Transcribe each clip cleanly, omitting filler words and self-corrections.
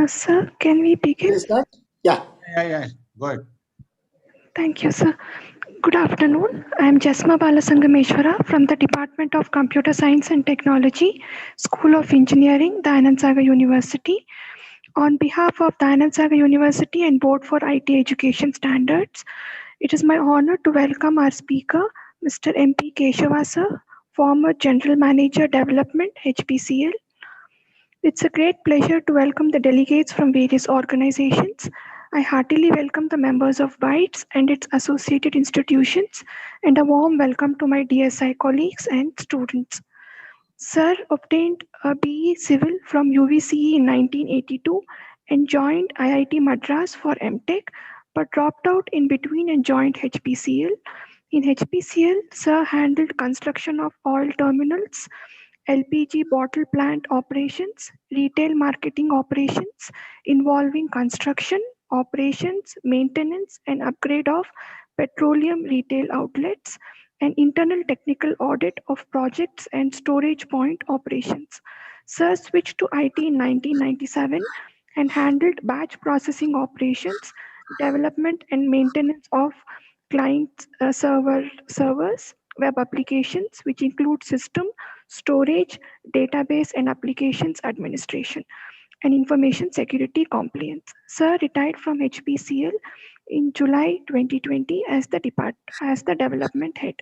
Sir, can we begin? Can I start? Yeah. Yeah. Go ahead. Thank you, sir. Good afternoon. I am Jasma Balasangameshwara from the Department of Computer Science and Technology, School of Engineering, Dayanand Sagar University. On behalf of Dayanand Sagar University and Board for IT Education Standards, it is my honor to welcome our speaker, Mr. MP Keshava sir, former General Manager Development, HPCL. It's a great pleasure to welcome the delegates from various organizations. I heartily welcome the members of BITES and its associated institutions, and a warm welcome to my DSI colleagues and students. Sir obtained a BE Civil from UVCE in 1982 and joined IIT Madras for MTech, but dropped out in between and joined HPCL. In HPCL, Sir handled construction of oil terminals, LPG bottle plant operations, retail marketing operations involving construction, operations, maintenance, and upgrade of petroleum retail outlets, and internal technical audit of projects and storage point operations. Sir switched to IT in 1997 and handled batch processing operations, development and maintenance of client servers, web applications, which include system, storage, database and applications administration, and information security compliance. Sir retired from HPCL in July 2020 as the development head.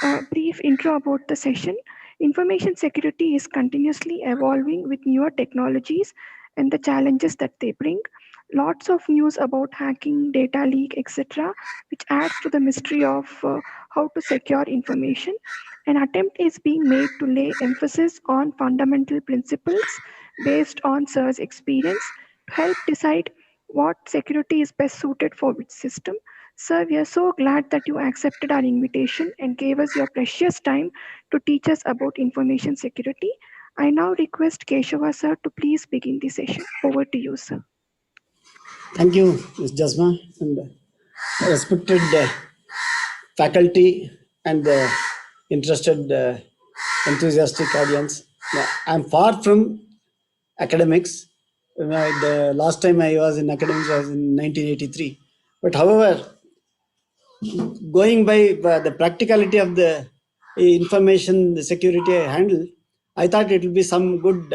A brief intro about the session. Information security is continuously evolving with newer technologies and the challenges that they bring. Lots of news about hacking, data leak, etc., which adds to the mystery of how to secure information. An attempt is being made to lay emphasis on fundamental principles based on Sir's experience to help decide what security is best suited for which system. Sir, we are so glad that you accepted our invitation and gave us your precious time to teach us about information security. I now request Keshava sir to please begin the session. Over to you, sir. Thank you, Ms. Jasma, and respected faculty and interested, enthusiastic audience. I'm far from academics. The last time I was in academics was in 1983. But however, going by the practicality of the information security I handle, I thought it will be some good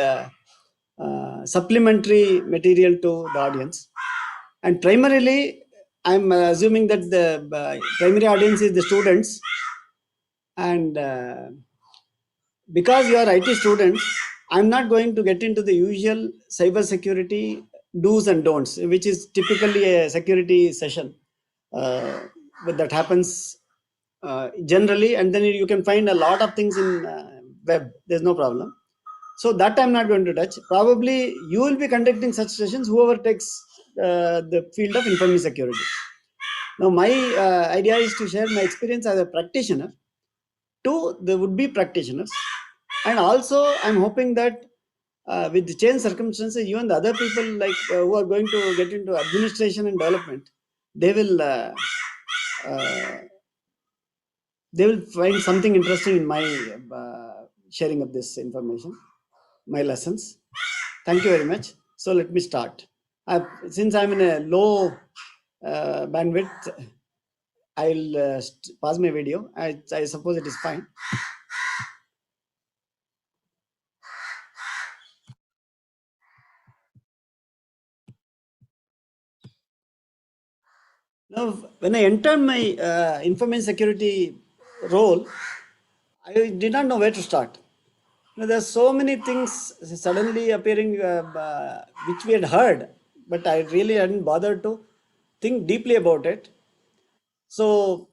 supplementary material to the audience. And primarily, I'm assuming that the primary audience is the students. And because you are IT students, I'm not going to get into the usual cyber security do's and don'ts, which is typically a security session that happens generally, and then you can find a lot of things in web. There's no problem. So that I'm not going to touch. Probably you will be conducting such sessions, whoever takes the field of information security. Now, my idea is to share my experience as a practitioner to the would-be practitioners, and also I'm hoping that with the change circumstances, even the other people like who are going to get into administration and development, they will find something interesting in my sharing of this information, my lessons. Thank you very much. So let me start. Since I'm in a low bandwidth, I'll pause my video. I suppose it is fine. Now, when I entered my information security role, I did not know where to start. Now, there are so many things suddenly appearing which we had heard, but I really hadn't bothered to think deeply about it. So,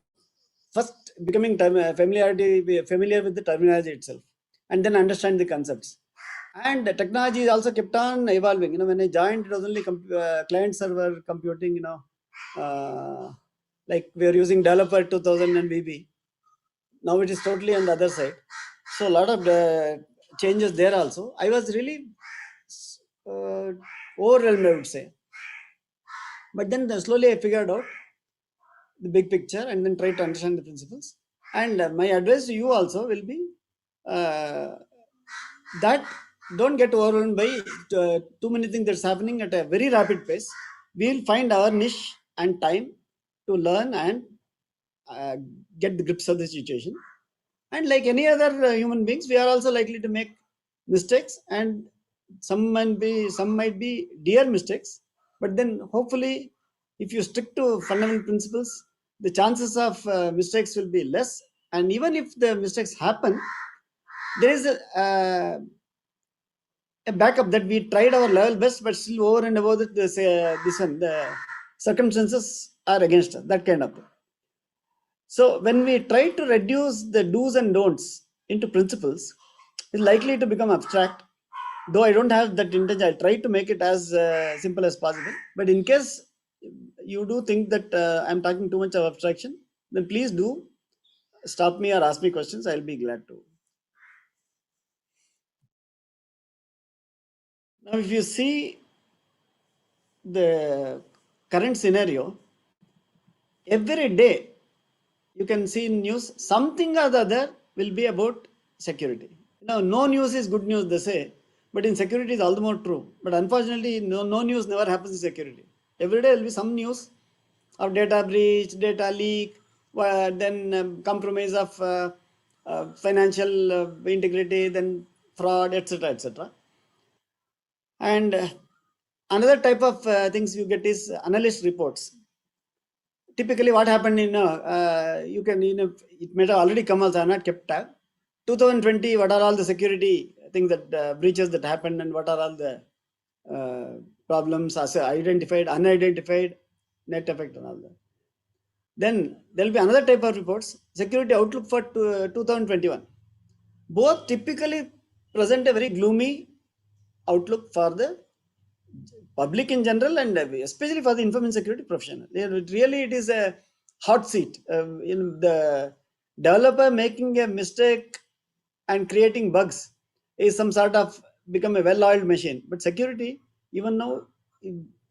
first becoming familiar with the terminology itself, and then understand the concepts. And the technology also kept on evolving. When I joined, it was only client server computing. Like we are using developer 2000 and VB. Now it is totally on the other side. So a lot of changes there also. I was really overwhelmed, I would say. But then slowly I figured out the big picture and then try to understand the principles. And my advice to you also will be that don't get overwhelmed by too many things that's happening at a very rapid pace. We'll find our niche and time to learn and uh, get the grips of the situation. And like any other human beings, we are also likely to make mistakes, and some might be dear mistakes. But then hopefully, if you stick to fundamental principles, the chances of mistakes will be less. And even if the mistakes happen, there is a backup that we tried our level best, but still over and above it, this one, the circumstances are against us, that kind of thing. So when we try to reduce the do's and don'ts into principles, it's likely to become abstract. Though I don't have that intention, I try to make it as simple as possible. But in case you do think that I'm talking too much of abstraction, then please do stop me or ask me questions. I'll be glad to. Now, if you see the current scenario, every day you can see in news something or the other will be about security. No news is good news, they say, but in security is all the more true. But unfortunately, no news never happens in security. Every day there will be some news of data breach, data leak, then compromise of financial integrity, then fraud, etc., etc. And another type of things you get is analyst reports. Typically what happened you can it may have already come also, I have not kept tab. 2020, what are all the security things that breaches that happened, and what are all the problems as identified, unidentified, net effect and all that. Then there will be another type of reports, security outlook for 2021. Both typically present a very gloomy outlook for the public in general, and especially for the information security professional. Really, it is a hot seat. In the developer making a mistake and creating bugs is some sort of become a well-oiled machine. But security, even now,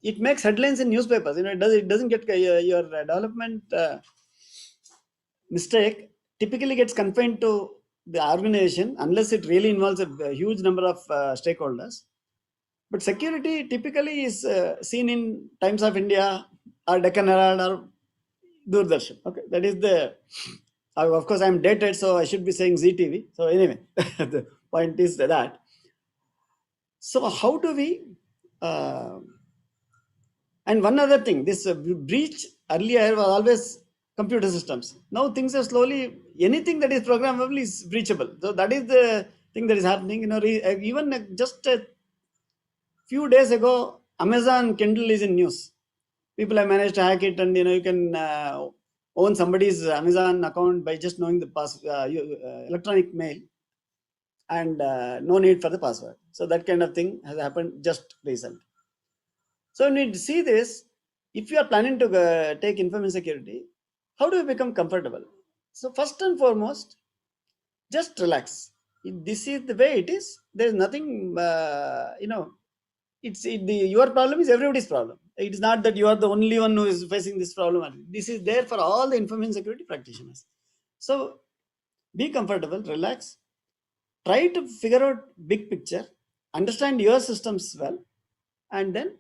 it makes headlines in newspapers. It doesn't get your development mistake typically gets confined to the organization unless it really involves a huge number of stakeholders. But security typically is seen in Times of India or Deccan Herald or Doordarshan. Okay, that is the. Of course, I'm dated, so I should be saying ZTV. So anyway, the point is that. So how do we? And one other thing, this breach earlier was always computer systems. Now things are slowly, anything that is programmable is breachable. So that is the thing that is happening. Even just a few days ago, Amazon Kindle is in news. People have managed to hack it, and you can own somebody's Amazon account by just knowing the electronic mail, and no need for the password. So that kind of thing has happened just recently. So when we see this, if you are planning to take information security, how do you become comfortable? So first and foremost, just relax. If this is the way it is, there is nothing, your problem is everybody's problem. It is not that you are the only one who is facing this problem. This is there for all the information security practitioners. So be comfortable, relax, try to figure out big picture, understand your systems well, and then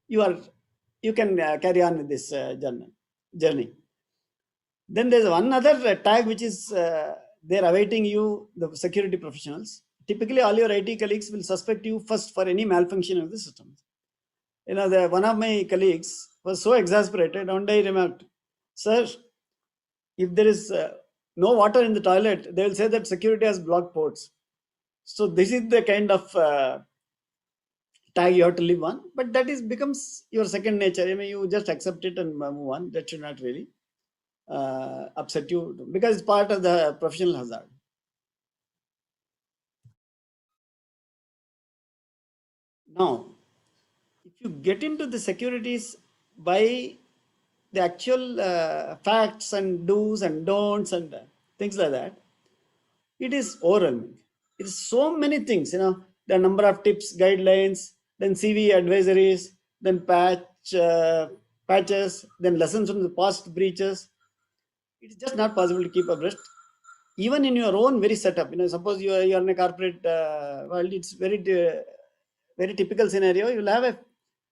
you can carry on with this journey. Then there's one other tag which is there awaiting you, the security professionals. Typically, all your IT colleagues will suspect you first for any malfunction of the system. One of my colleagues was so exasperated. One day he remarked, "Sir, if there is no water in the toilet, they will say that security has blocked ports." So this is the kind of tag you have to live on, but that is becomes your second nature. You just accept it and move on. That should not really upset you, because it's part of the professional hazard. Now, if you get into the securities by the actual facts and do's and don'ts and things like that, it is overwhelming. It is so many things, the number of tips, guidelines, then CV advisories, then patches, then lessons from the past breaches. It is just not possible to keep abreast. even in your own very setup, suppose you are in a corporate world, it's very typical scenario. You'll have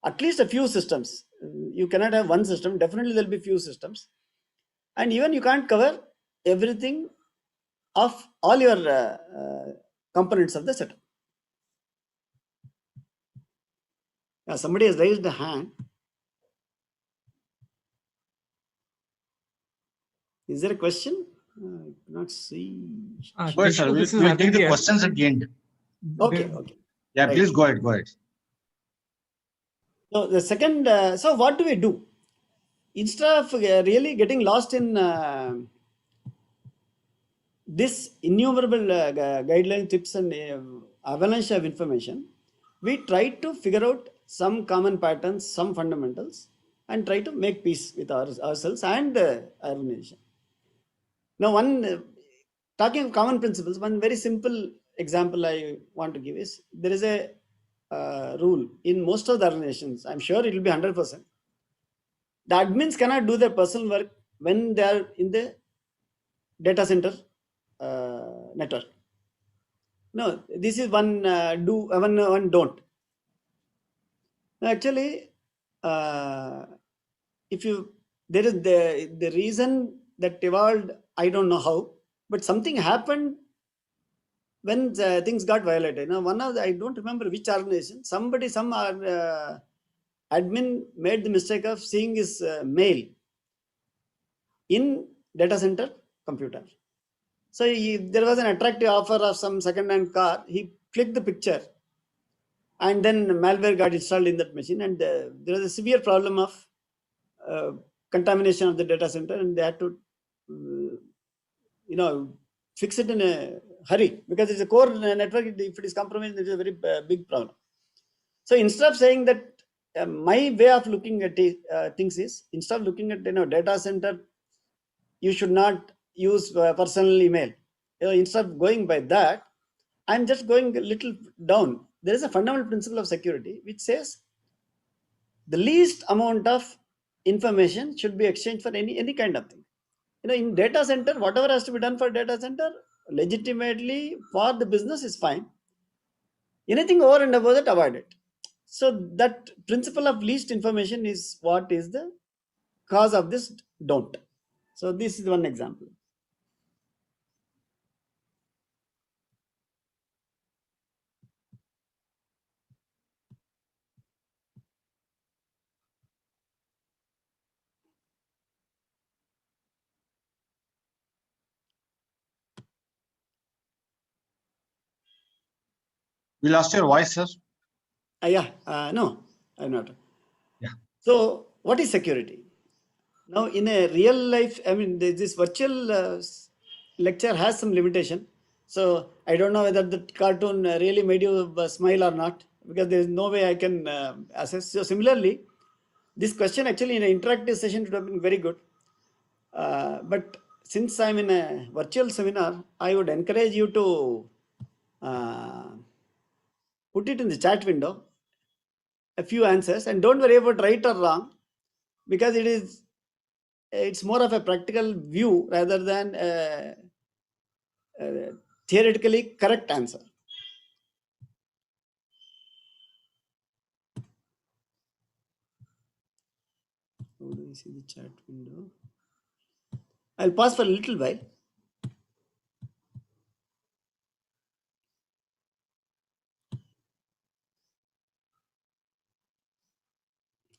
at least a few systems. You cannot have one system. Definitely there'll be few systems, and even you can't cover everything of all your components of the setup. Somebody has raised the hand. Is there a question? I cannot see. Go ahead, sir. We'll take the questions at the end. Okay. Yeah, Right. please go ahead. So the second, so what do we do? Instead of really getting lost in this innumerable guideline tips and avalanche of information, we try to figure out some common patterns, some fundamentals, and try to make peace with ourselves and our organization. Now, talking of common principles, one very simple example I want to give is, there is a rule in most of the organizations. I'm sure it will be 100%. The admins cannot do their personal work when they are in the data center network. No, this is one one don't. Actually, if you, there is the reason that evolved, I don't know how, but something happened when things got violated. One of the, I don't remember which organization, some admin made the mistake of seeing his mail in data center computer. So there was an attractive offer of some second-hand car. He clicked the picture, and then malware got installed in that machine, and there was a severe problem of contamination of the data center, and they had to fix it in a hurry, because it's a core network. If it is compromised, it is a very big problem. So instead of saying that, my way of looking at things is, instead of looking at data center, you should not use personal email. Instead of going by that, I'm just going a little down. There is a fundamental principle of security which says the least amount of information should be exchanged for any kind of thing. In data center, whatever has to be done for data center, legitimately for the business is fine. Anything over and above that, avoid it. So that principle of least information is what is the cause of this don't. So this is one example. We lost your voice, sir. No, I'm not. Yeah. So what is security? Now, in a real life, I mean, this virtual lecture has some limitation. So I don't know whether the cartoon really made you smile or not, because there is no way I can assess. So similarly, this question actually in an interactive session would have been very good. But since I'm in a virtual seminar, I would encourage you to put it in the chat window, a few answers, and don't worry about right or wrong, because it's more of a practical view rather than a theoretically correct answer. How do we see the chat window? I'll pause for a little while.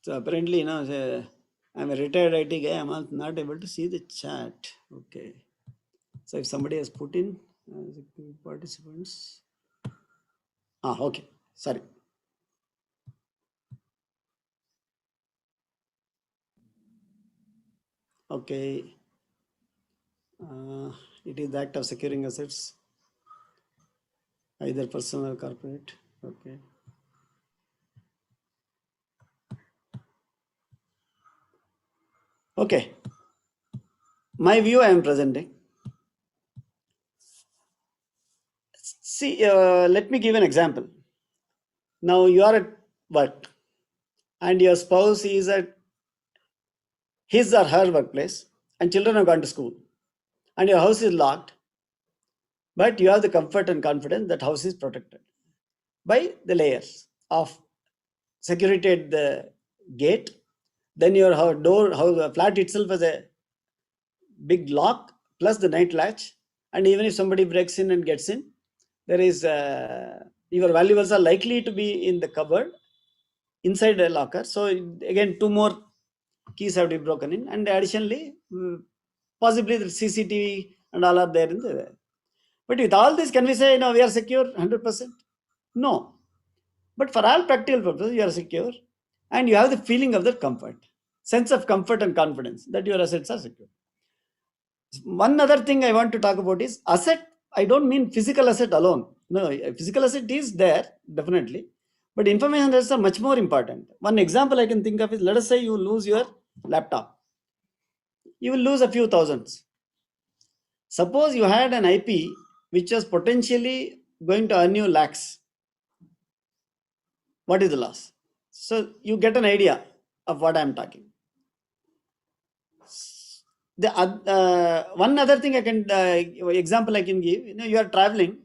So apparently, I'm a retired IT guy. I'm not able to see the chat. Okay. So if somebody has put in participants. Okay. Sorry. Okay. It is the act of securing assets, either personal or corporate. Okay. Okay. My view I am presenting. See, let me give an example. Now you are at work and your spouse is at his or her workplace, and children have gone to school, and your house is locked, but you have the comfort and confidence that house is protected by the layers of security at the gate. Then your door, flat itself has a big lock plus the night latch, and even if somebody breaks in and gets in, there is your valuables are likely to be in the cupboard inside the locker. So again, 2 more keys have to be broken in, and additionally possibly the CCTV and all are there in the. But with all this, can we say we are secure 100%? No. But for all practical purposes, you are secure, and you have the feeling of that comfort, sense of comfort and confidence that your assets are secure. One other thing I want to talk about is asset. I don't mean physical asset alone. No, physical asset is there, definitely. But information assets are much more important. One example I can think of is, let us say you lose your laptop. You will lose a few thousands. Suppose you had an IP which was potentially going to earn you lakhs. What is the loss? So you get an idea of what I am talking. The one other thing I can example I can give. You are traveling,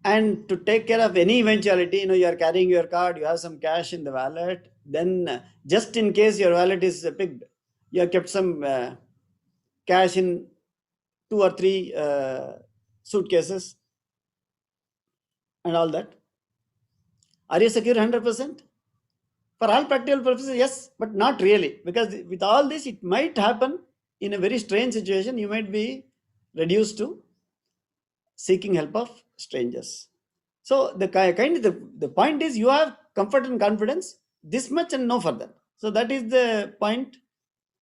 and to take care of any eventuality, you are carrying your card, you have some cash in the wallet. Then just in case your wallet is picked, you have kept some cash in 2 or 3 suitcases and all that. Are you secure 100%? For all practical purposes, yes, but not really, because with all this, it might happen in a very strange situation. You might be reduced to seeking help of strangers. So the point is, you have comfort and confidence this much and no further. So that is the point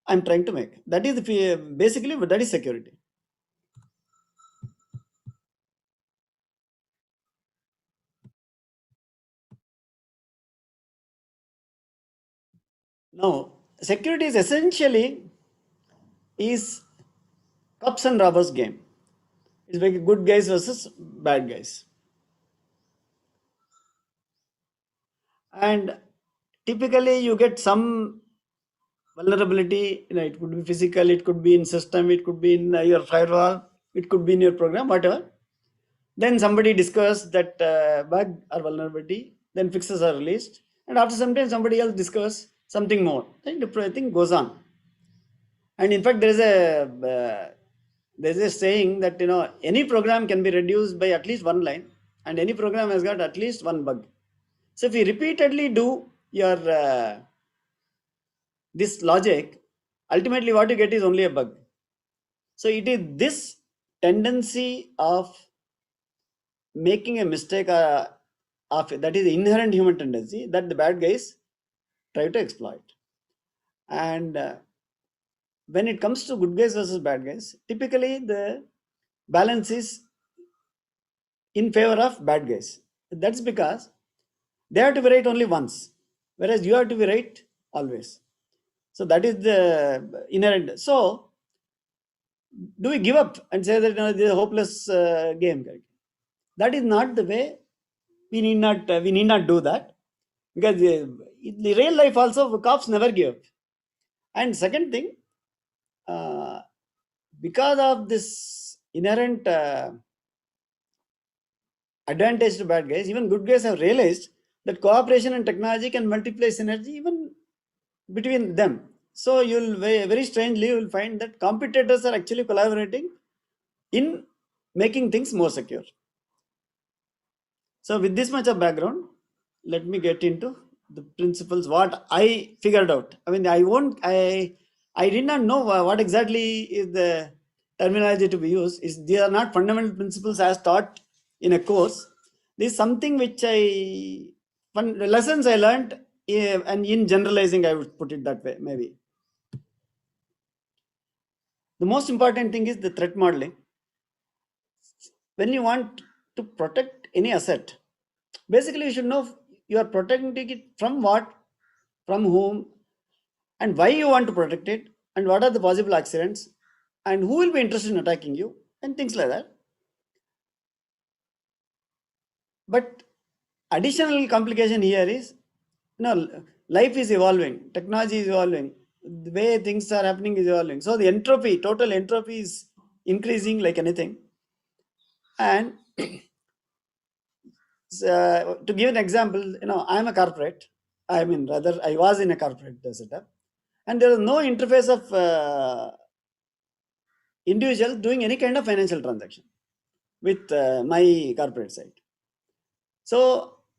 I'm trying to make. That is basically that is security. Now, security is essentially is cops and robbers game. It's like good guys versus bad guys. And typically you get some vulnerability. It could be physical, it could be in system, it could be in your firewall, it could be in your program, whatever. Then somebody discovers that bug or vulnerability, then fixes are released, and after some time somebody else discovers something more. Then the thing goes on. And in fact, there is a saying that any program can be reduced by at least one line, and any program has got at least one bug. So if you repeatedly do your this logic, ultimately what you get is only a bug. So it is this tendency of making a mistake that is the inherent human tendency that the bad guys try to exploit. And when it comes to good guys versus bad guys, typically the balance is in favor of bad guys. That's because they have to be right only once, whereas you have to be right always. So that is the inherent. So do we give up and say that this is a hopeless game? That is not the way. We need not do that, because in the real life also cops never give up. And second thing, because of this inherent advantage to bad guys, even good guys have realized that cooperation and technology can multiply synergy even between them. So you'll very strangely you will find that competitors are actually collaborating in making things more secure. So with this much of background, let me get into the principles what I figured out. I mean, I did not know what exactly is the terminology to be used. These are not fundamental principles as taught in a course. This is something which lessons I learned, and in generalizing, I would put it that way, maybe. The most important thing is the threat modeling. When you want to protect any asset, basically you should know you are protecting it from what, from whom, and why you want to protect it, and what are the possible accidents, and who will be interested in attacking you, and things like that. But additional complication here is, life is evolving, technology is evolving, the way things are happening is evolving. So the entropy, total entropy is increasing like anything. And to give an example, I'm a corporate. I mean, rather, I was in a corporate setup, and there is no interface of individual doing any kind of financial transaction with my corporate side. So,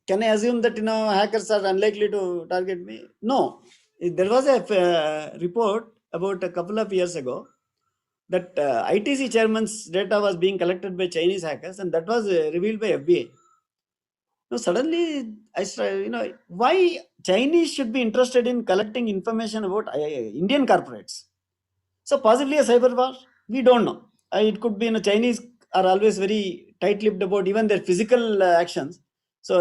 can I assume that hackers are unlikely to target me? No. There was a report about a couple of years ago that ITC chairman's data was being collected by Chinese hackers, and that was revealed by FBI. Now suddenly I started, why Chinese should be interested in collecting information about Indian corporates? So possibly a cyber war, we don't know. It could be, Chinese are always very tight-lipped about even their physical actions. So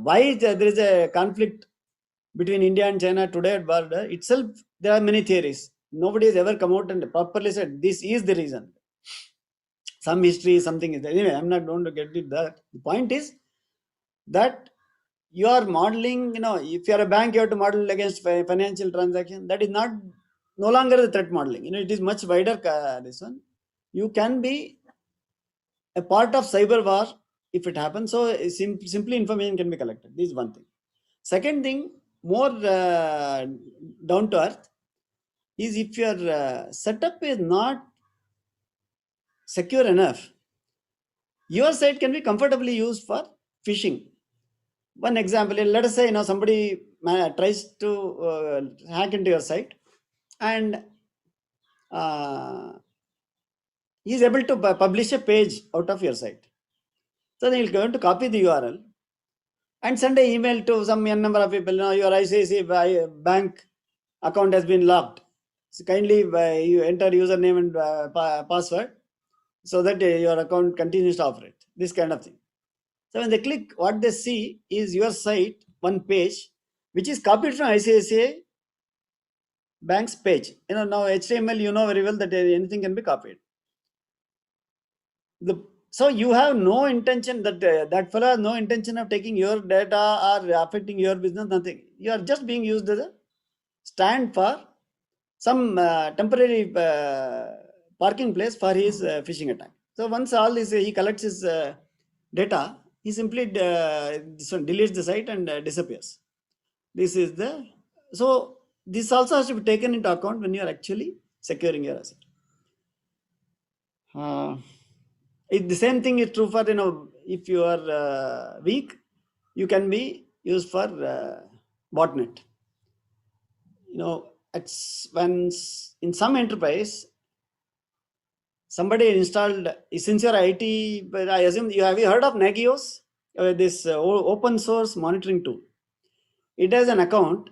why there is a conflict between India and China today at border itself? There are many theories. Nobody has ever come out and properly said this is the reason. Some history, something is there. Anyway, I'm not going to get into that. The point is that you are modeling, if you are a bank, you have to model against financial transaction. That is no longer the threat modeling. It is much wider. This one, you can be a part of cyber war if it happens. So simply information can be collected. This is one thing. Second thing, more down to earth, is if your setup is not secure enough, your site can be comfortably used for phishing. One example, let us say somebody tries to hack into your site, and he is able to publish a page out of your site. So then he's going to copy the URL and send an email to some number of people. Your ICICI bank account has been locked. So kindly you enter username and password so that your account continues to operate. This kind of thing. So when they click, what they see is your site, one page, which is copied from ICICI bank's page. Now HTML, very well that anything can be copied. So you have no intention that fellow has no intention of taking your data or affecting your business, nothing. You are just being used as a stand for some temporary parking place for his phishing attack. So once all this, he collects his data, he simply deletes the site and disappears. This is so this also has to be taken into account when you are actually securing your asset. The same thing is true for, if you are weak, you can be used for botnet. When in some enterprise, somebody installed, since you're IT, but I assume have you heard of Nagios? This open source monitoring tool. It has an account,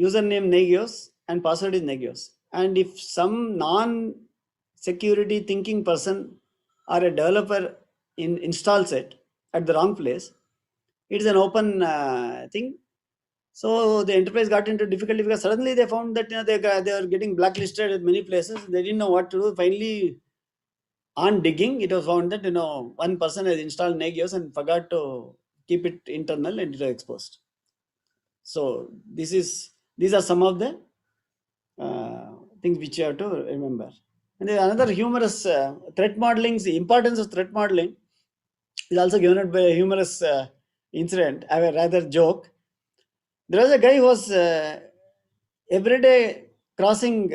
username Nagios, and password is Nagios. And if some non-security thinking person or a developer installs it at the wrong place, it is an open thing. So the enterprise got into difficulty because suddenly they found that they are getting blacklisted at many places. They didn't know what to do. Finally, on digging, it was found that one person has installed Nagios and forgot to keep it internal, and it was exposed. So these are some of the things which you have to remember. And there another humorous threat modeling. The importance of threat modeling is also given out by a humorous incident. I will rather joke. There was a guy who was every day crossing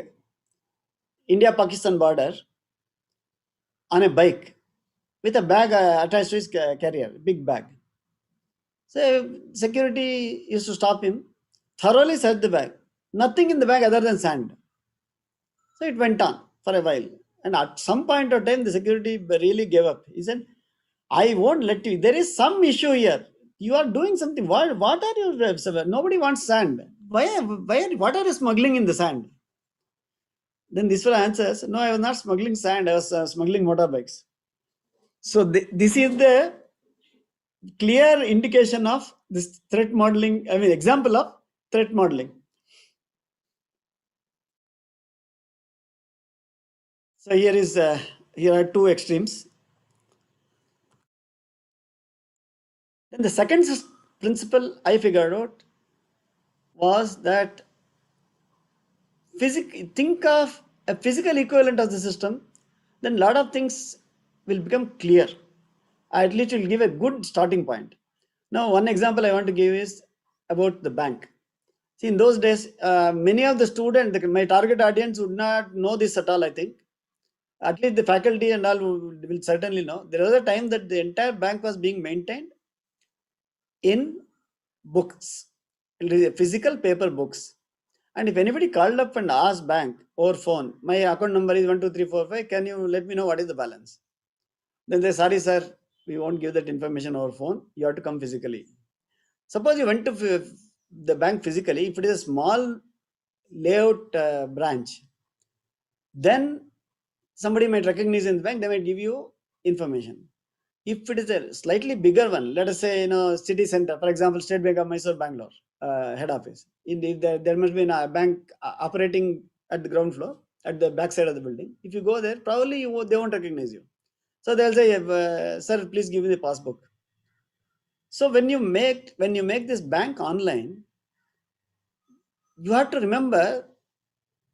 India-Pakistan border on a bike with a bag attached to his carrier, big bag. So security used to stop him, thoroughly search the bag. Nothing in the bag other than sand. So it went on for a while. And at some point of time, the security really gave up. He said, I won't let you. There is some issue here. You are doing something. What are you? Nobody wants sand. What are you smuggling in the sand? Then this fellow answers, no, I was not smuggling sand. I was smuggling motorbikes. So this is the clear indication of this threat modeling. Example of threat modeling. So here are two extremes. Then the second principle I figured out was that think of a physical equivalent of the system then a lot of things will become clear. At least it will give a good starting point. Now, one example I want to give is about the bank. See, in those days, many of the students, my target audience would not know this at all, I think. At least the faculty and all will certainly know. There was a time that the entire bank was being maintained in books, physical paper books. And if anybody called up and asked bank or phone, my account number is 12345, can you let me know what is the balance? Then they, sorry sir, we won't give that information over phone. You have to come physically. Suppose you went to the bank physically, if it is a small layout branch, then somebody might recognize in the bank, they might give you information. If it is a slightly bigger one, let us say, city center, for example, State Bank of Mysore, Bangalore, head office. Indeed, there must be a bank operating at the ground floor, at the back side of the building. If you go there, probably they won't recognize you. So they'll say, sir, please give me the passbook. So when you make this bank online, you have to remember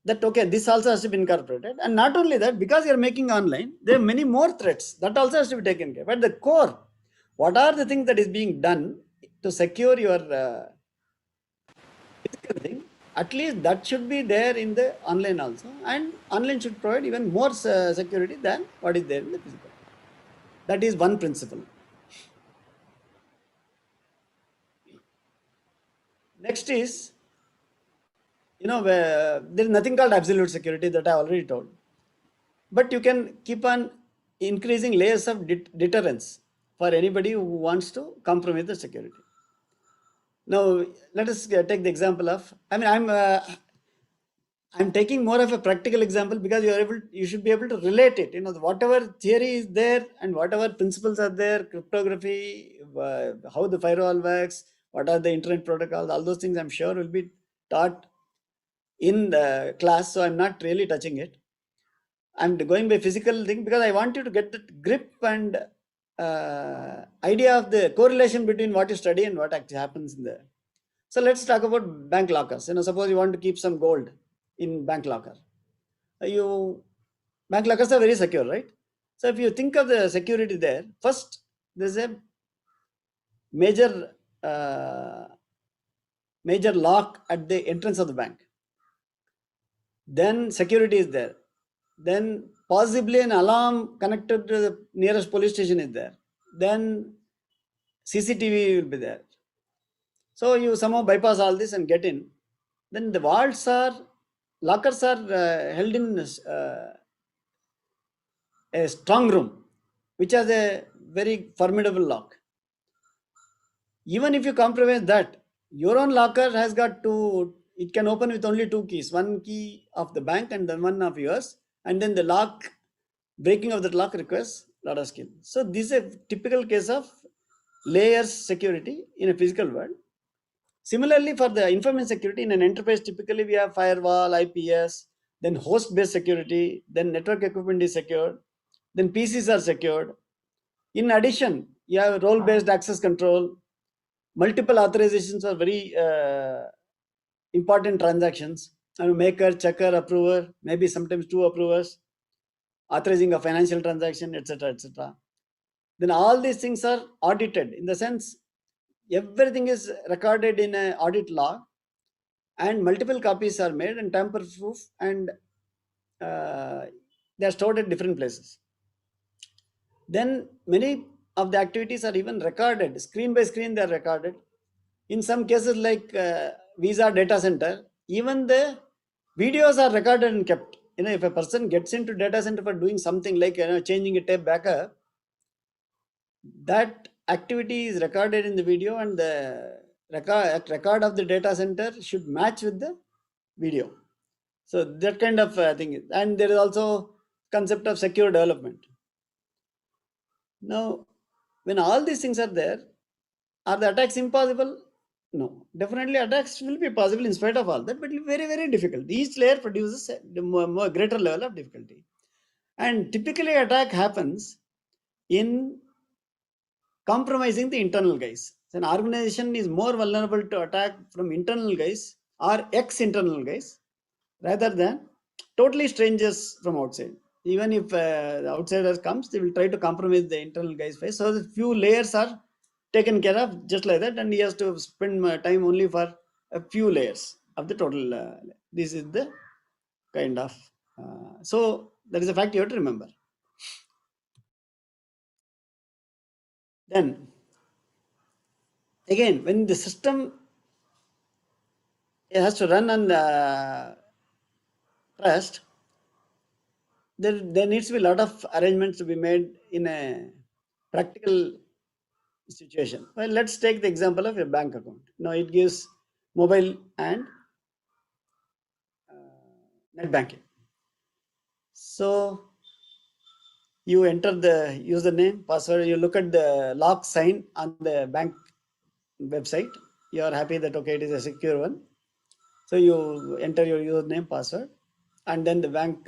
that, okay, this also has to be incorporated. And not only that, because you're making online, there are many more threats that also has to be taken care of. But the core, what are the things that is being done to secure your physical thing, at least that should be there in the online also. And online should provide even more security than what is there in the physical. That is one principle. Next is, there is nothing called absolute security, that I already told. But you can keep on increasing layers of deterrence for anybody who wants to compromise the security. Now, let us take the example of, I'm taking more of a practical example because you should be able to relate it. Whatever theory is there and whatever principles are there, cryptography, how the firewall works, what are the internet protocols, all those things I'm sure will be taught in the class. So I'm not really touching it. I'm going by physical thing because I want you to get the grip and idea of the correlation between what you study and what actually happens in there. So let's talk about bank lockers. Suppose you want to keep some gold in bank locker. Bank lockers are very secure, right? So if you think of the security there, first there's a major lock at the entrance of the bank. Then security is there. Then possibly an alarm connected to the nearest police station is there. Then CCTV will be there. So you somehow bypass all this and get in. Then the lockers are held in a strong room, which has a very formidable lock. Even if you compromise that, your own locker has got it can open with only two keys, one key of the bank and then one of yours. And then the breaking of that lock requires a lot of skill. So this is a typical case of layers security in a physical world. Similarly, for the information security in an enterprise, typically we have firewall, IPS, then host-based security, then network equipment is secured, then PCs are secured. In addition, you have role-based access control, multiple authorizations are very important transactions. Maker, checker, approver, maybe sometimes two approvers, authorizing a financial transaction, etc., etc. Then all these things are audited, in the sense everything is recorded in an audit log, and multiple copies are made and tamper-proof, and they are stored at different places. Then many of the activities are even recorded, screen by screen they are recorded. In some cases like Visa data center, even the videos are recorded and kept. If a person gets into data center for doing something like changing a tape backup, that activity is recorded in the video, and the record of the data center should match with the video. So that kind of thing. And there is also concept of secure development. Now, when all these things are there, are the attacks impossible? No, definitely attacks will be possible in spite of all that, but very, very difficult. Each layer produces a more greater level of difficulty. And typically attack happens in compromising the internal guys. So an organization is more vulnerable to attack from internal guys or ex-internal guys rather than totally strangers from outside. Even if the outsider comes, they will try to compromise the internal guy's face. So the few layers are taken care of just like that, and he has to spend time only for a few layers of the total. This is the kind of so that is a fact you have to remember. Then again, when the system has to run on trust, there needs to be a lot of arrangements to be made in a practical situation. Well, let's take the example of a bank account. Now it gives mobile and net banking. So you enter the username, password, you look at the lock sign on the bank website. You are happy that okay, it is a secure one. So you enter your username, password, and then the bank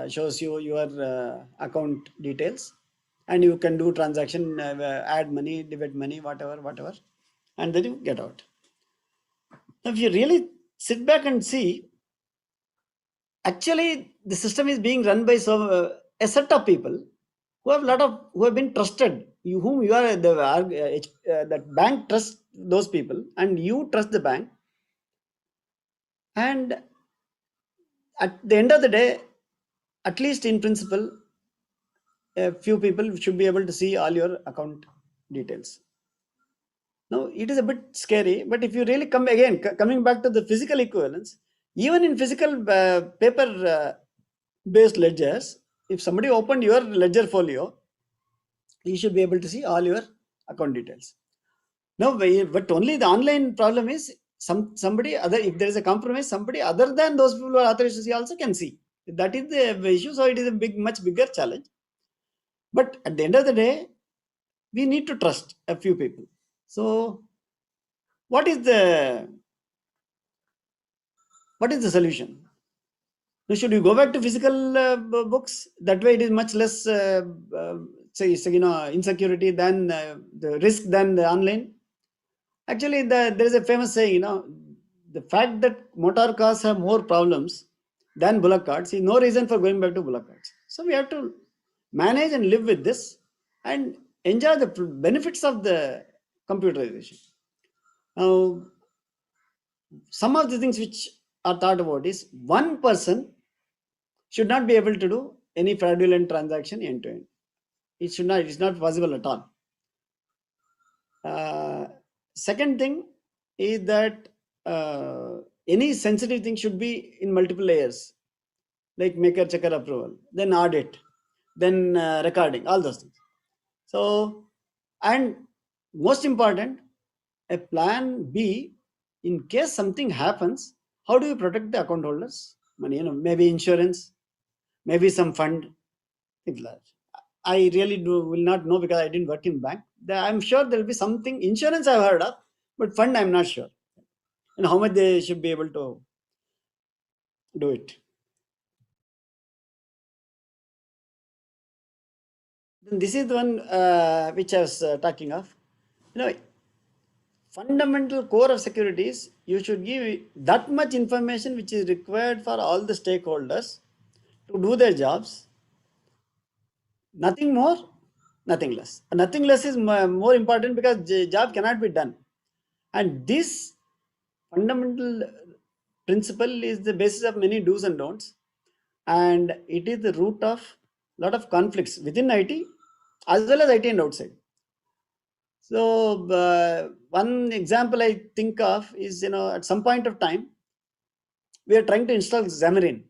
shows you your account details, and you can do transaction, add money, debit money, whatever, and then you get out. Now, if you really sit back and see, actually the system is being run by a set of people who have been trusted, whom you are that bank trusts those people, and you trust the bank, and at the end of the day, at least in principle, a few people should be able to see all your account details. Now it is a bit scary, but if you really coming back to the physical equivalence, even in physical paper based ledgers, if somebody opened your ledger folio, you should be able to see all your account details. Now, but only the online problem is somebody other, if there is a compromise, somebody other than those people who are authorized to see also can see. That is the issue. So it is a much bigger challenge. But at the end of the day, we need to trust a few people. So what is the solution? Now, should we go back to physical books? That way it is much less insecurity than the risk than the online. Actually, there is a famous saying, the fact that motor cars have more problems than bullock carts is no reason for going back to bullock carts. So we have to manage and live with this and enjoy the benefits of the computerization. Now, some of the things which are thought about is one person should not be able to do any fraudulent transaction end to end. It's not possible at all. Second thing is that any sensitive thing should be in multiple layers, like maker, checker, approval, then audit, then recording, all those things. So, and most important, a plan B, in case something happens, how do you protect the account holders' money? Maybe insurance, maybe some fund, things like that. I really will not know because I didn't work in bank. I'm sure there will be something. Insurance I've heard of, but fund I'm not sure. And how much they should be able to do it. Then this is the one which I was talking of. Fundamental core of security is you should give that much information which is required for all the stakeholders to do their jobs. Nothing more, nothing less. Nothing less is more important because the job cannot be done. And this fundamental principle is the basis of many do's and don'ts. And it is the root of a lot of conflicts within IT as well as IT and outside. So one example I think of is, at some point of time, we are trying to install Xamarin.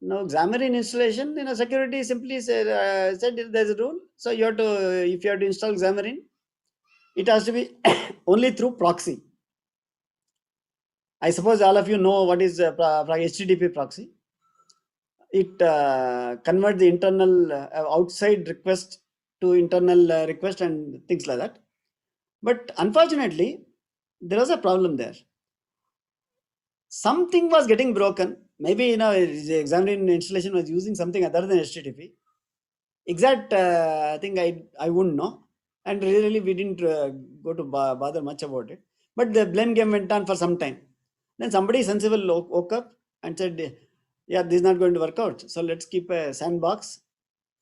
Now, Xamarin installation, security simply said there's a rule. So if you have to install Xamarin, it has to be only through proxy. I suppose all of you know what is HTTP proxy. It converts the internal outside request to internal request and things like that. But unfortunately, there was a problem there. Something was getting broken. Maybe the Xamarin installation was using something other than HTTP. Exact I think I wouldn't know, and really we didn't go to bother much about it. But the blame game went on for some time. Then somebody sensible woke up and said, yeah, this is not going to work out. So let's keep a sandbox,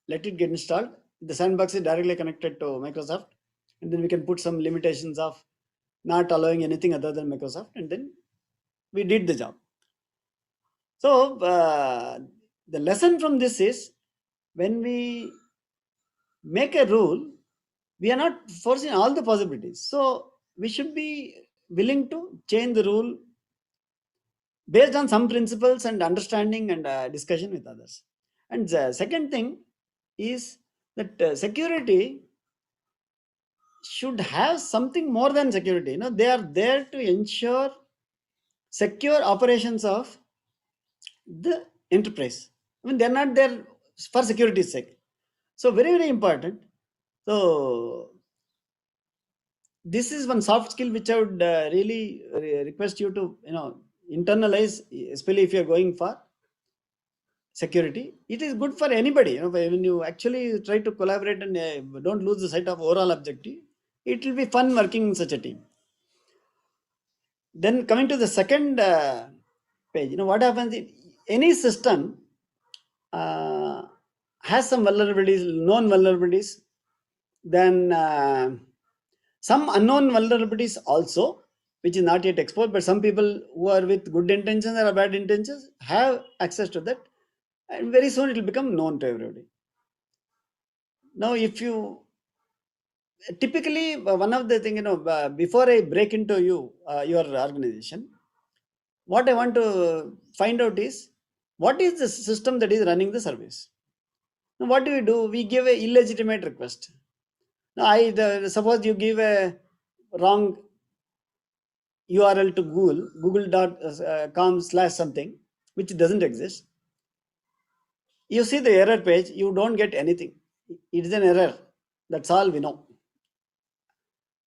let it get installed. The sandbox is directly connected to Microsoft, and then we can put some limitations of not allowing anything other than Microsoft, and then we did the job. So the lesson from this is, when we make a rule, we are not forcing all the possibilities. So we should be willing to change the rule based on some principles and understanding and discussion with others. And the second thing is that security should have something more than security. They are there to ensure secure operations of the enterprise. I mean, they're not there for security's sake. So very, very important. So this is one soft skill which I would really request you to internalize, especially if you're going for security. It is good for anybody. When you actually try to collaborate and don't lose the sight of overall objective, it will be fun working in such a team. Then coming to the second page, what happens if any system has some vulnerabilities, known vulnerabilities, then some unknown vulnerabilities also, which is not yet exposed, but some people who are with good intentions or bad intentions have access to that, and very soon it will become known to everybody. Now, if you typically, one of the things, before I break into your organization, what I want to find out is, what is the system that is running the service? Now, what do? We give a illegitimate request. Now, suppose you give a wrong URL to google.com/something, which doesn't exist. You see the error page, you don't get anything. It is an error. That's all we know.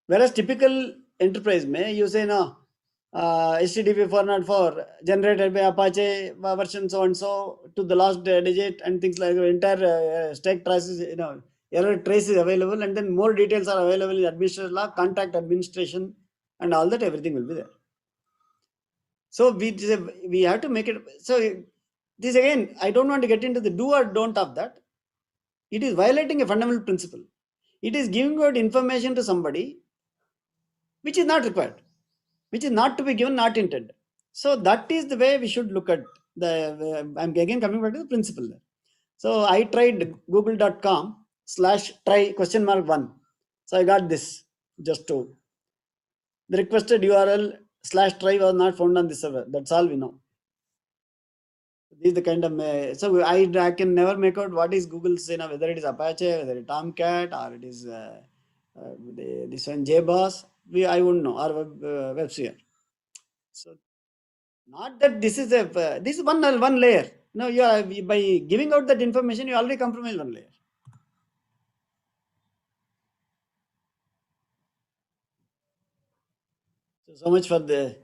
Whereas typical enterprise you say, no, HTTP 404 generated by Apache version so and so to the last digit, and things like the entire stack traces, error trace is available, and then more details are available in administrator log, contact administration, and all that, everything will be there. So we have to make it. So this again, I don't want to get into the do or don't of that. It is violating a fundamental principle. It is giving out information to somebody which is not required, which is not to be given, not intended. So that is the way we should look at I'm again coming back to the principle there. So I tried google.com/try?1. So I got this, just to the requested URL/try was not found on the server. That's all we know. This is the kind of so I can never make out what is Google's, whether it is Apache, whether it is Tomcat, or it is this one JBoss. I wouldn't know, or WebSphere. So not that this is this is one layer. No, you are, by giving out that information, you already compromise one layer. So much for the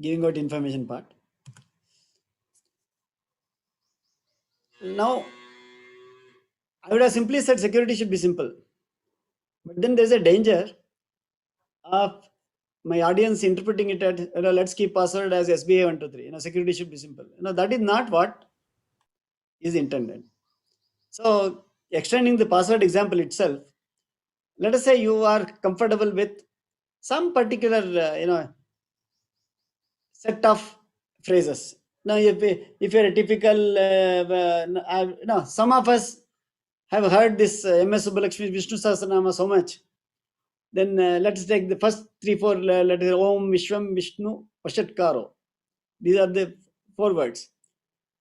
giving out information part. Now, I would have simply said security should be simple. But then there's a danger of my audience interpreting it as, let's keep password as SBA 123. Security should be simple. That is not what is intended. So extending the password example itself, let us say you are comfortable with some particular, set of phrases. Now, if you're a typical, some of us have heard this MS Subbulakshmi Vishnu Sahasranama so much. Then let's take the first 3-4 letters. Om Vishwam Vishnu Pashatkaro. These are the 4 words.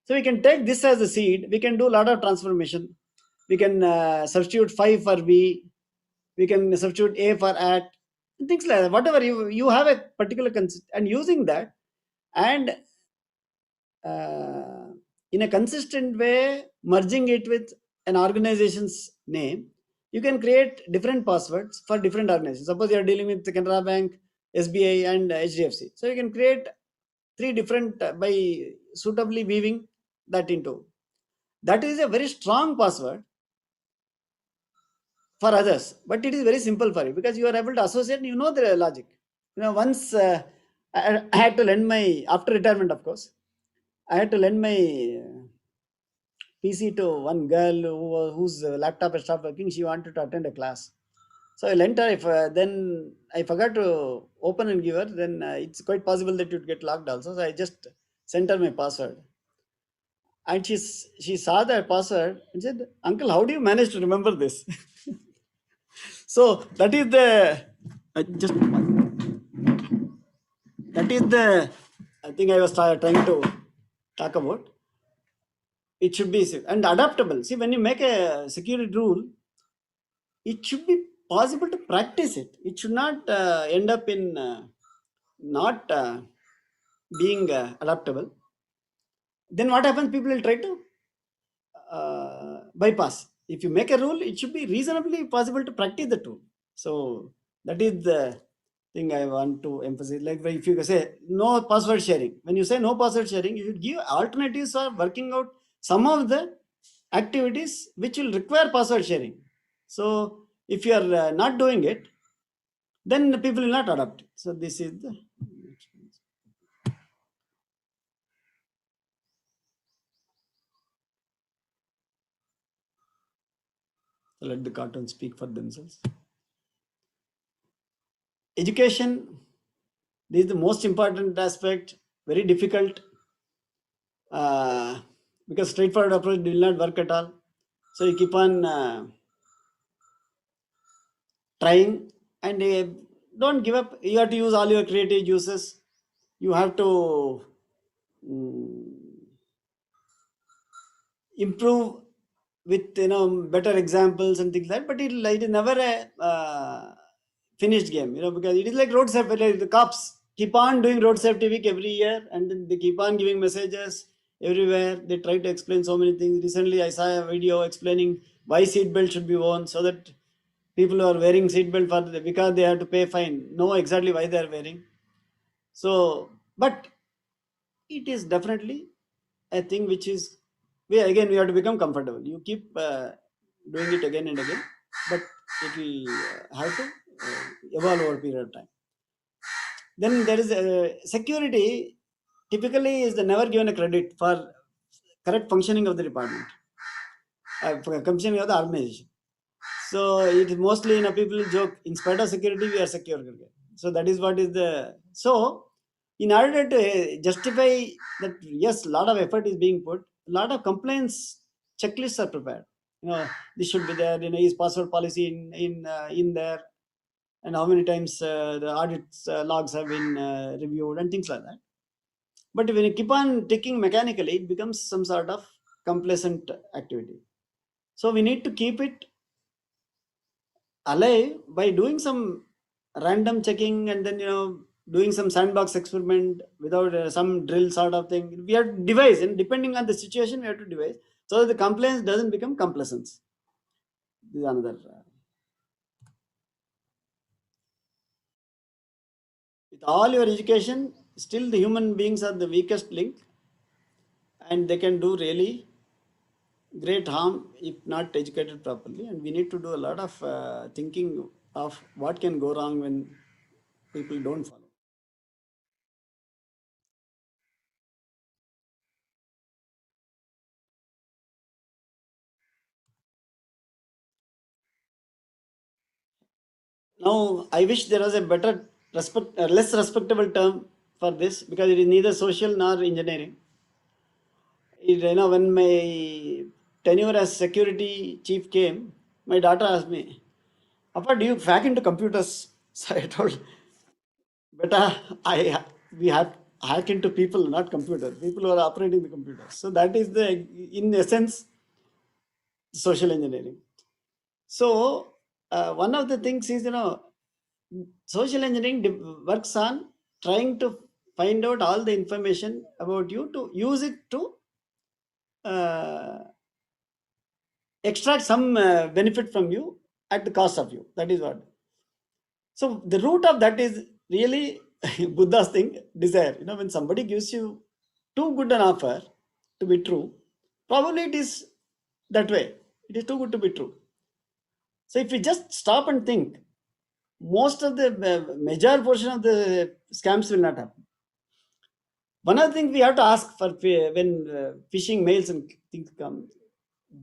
So we can take this as a seed. We can do a lot of transformation. We can substitute 5 for V. We can substitute A for at. Things like that. Whatever you have a particular concept, and using that, and in a consistent way, merging it with an organization's name, you can create different passwords for different organizations. Suppose you are dealing with Canara Bank, SBI, and HDFC. So you can create 3 different by suitably weaving that into. That is a very strong password for others, but it is very simple for you because you are able to associate. You know the logic. Once I had to lend my, after retirement, of course, I had to lend my PC to one girl whose laptop had stopped working. She wanted to attend a class. So I lent her. If then I forgot to open and give her, then it's quite possible that you'd get locked also. So I just sent her my password. And she saw the password and said, "Uncle, how do you manage to remember this?" So that is the just that is the I think I was trying to talk about. It should be and adaptable. See, when you make a security rule, it should be possible to practice it. It should not end up in not being adaptable. Then what happens? People will try to bypass. If you make a rule, it should be reasonably possible to practice the rule. So that is the thing I want to emphasize. Like if you say no password sharing, when you say no password sharing, you should give alternatives or working out some of the activities which will require password sharing. So if you are not doing it, then the people will not adopt it. So this is the let the cartoons speak for themselves. Education, this is the most important aspect, very difficult because straightforward approach will not work at all. So you keep on trying and don't give up. You have to use all your creative juices. You have to improve with better examples and things like that. But it is never a finished game, because it is like road safety. Like the cops keep on doing road safety week every year, and then they keep on giving messages everywhere. They try to explain so many things. Recently, I saw a video explaining why seat belt should be worn, so that people who are wearing seat belt because they have to pay fine know exactly why they are wearing. So, but it is definitely a thing which is we have to become comfortable. You keep doing it again and again, but it will have to evolve over a period of time. Then there is security. Typically, is the never given a credit for correct functioning of the department, for functioning of the organization. So it is mostly people joke, in spite of security, we are secure. So that is what is the in order to justify that, yes, a lot of effort is being put, a lot of complaints checklists are prepared. This should be there. Is password policy in there, and how many times the audits logs have been reviewed and things like that. But when you keep on ticking mechanically, it becomes some sort of complacent activity. So we need to keep it alive by doing some random checking, and then doing some sandbox experiment without some drill sort of thing. We have to devise, and depending on the situation, we have to devise so that the compliance doesn't become complacence. This is another. With all your education, still the human beings are the weakest link, and they can do really great harm if not educated properly. And we need to do a lot of thinking of what can go wrong when people don't follow. Now, I wish there was a better, less respectable term for this, because it is neither social nor engineering. When my tenure as security chief came, my daughter asked me, "Papa, do you hack into computers?" So I told, "Beta, we have hack into people, not computers. People who are operating the computers." So that is in essence, social engineering. So one of the things is, social engineering works on trying to find out all the information about you to use it to extract some benefit from you at the cost of you. That is what. So the root of that is really Buddha's thing, desire. When somebody gives you too good an offer to be true, probably it is that way. It is too good to be true. So if we just stop and think, most of the major portion of the scams will not happen. One of the things we have to ask for when phishing mails and things come,